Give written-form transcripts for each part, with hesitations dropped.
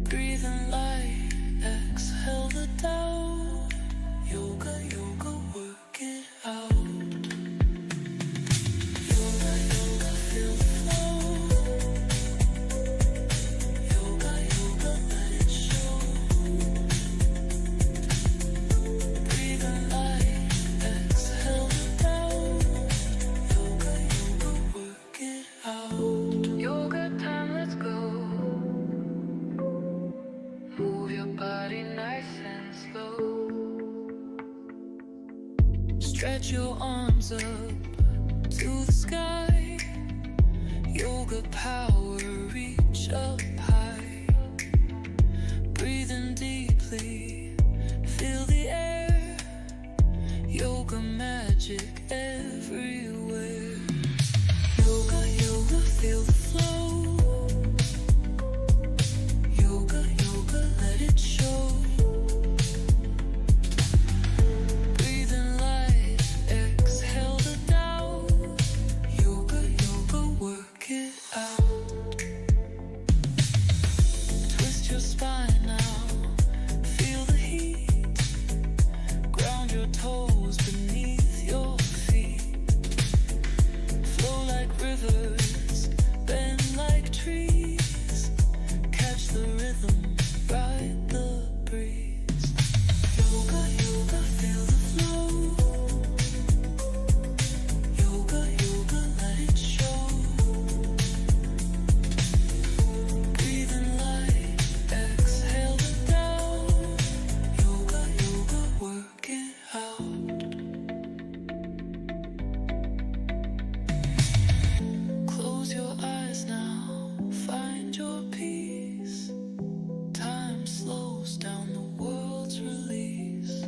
Breathe in light, exhale the doubt. Yoga, yoga, work it out. Yoga, yoga, feel the flow. Yoga, yoga, let it show. Breathe in light, exhale the doubt. Yoga, yoga, work it out. Yoga time, let's go. Move your body nice and slow. Stretch your arms up to the sky. Yoga power, reach up high. Breathe in deeply, feel the air. Yoga magic everywhere. Yoga, yoga, feel the flow. Yoga, yoga, let it show. Breathe in light, exhale the doubt. Yoga, yoga, work it out. Twist your spine now, feel the heat. Ground your toes beneath your feet. Flow like rivers, bend like trees. Catch the rhythm, ride the breeze. Yoga, yoga, feel the flow. Yoga, yoga, let it show. Breathe in light, exhale the doubt. Yoga, yoga, work it out. Close your eyes now, find your peace. Time slows down, the world's release.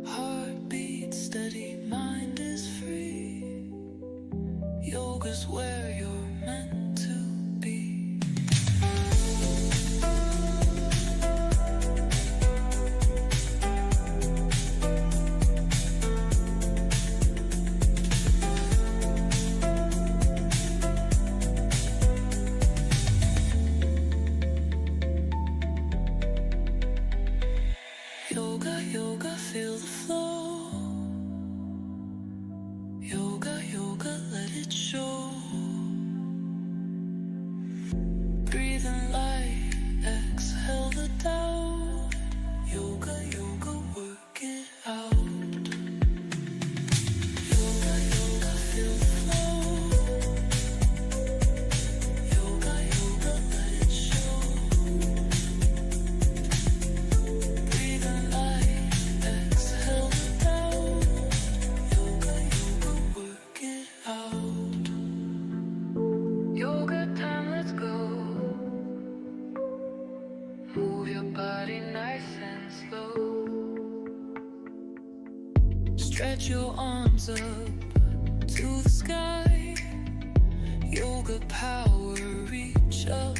Heartbeat steady, mind is free. Yoga's where you're meant to be. Yoga, yoga, feel the flow. Yoga, yoga, let it show. Breathe in light, exhale the doubt. Yoga, yoga, work it out. Yoga, yoga, feel the flow. Yoga, yoga, let it show. Breathe in light, exhale the doubt. Yoga, yoga, work it out. Yoga time, let's go. Move your body nice and slow. Stretch your arms up to the sky. Yoga power, reach up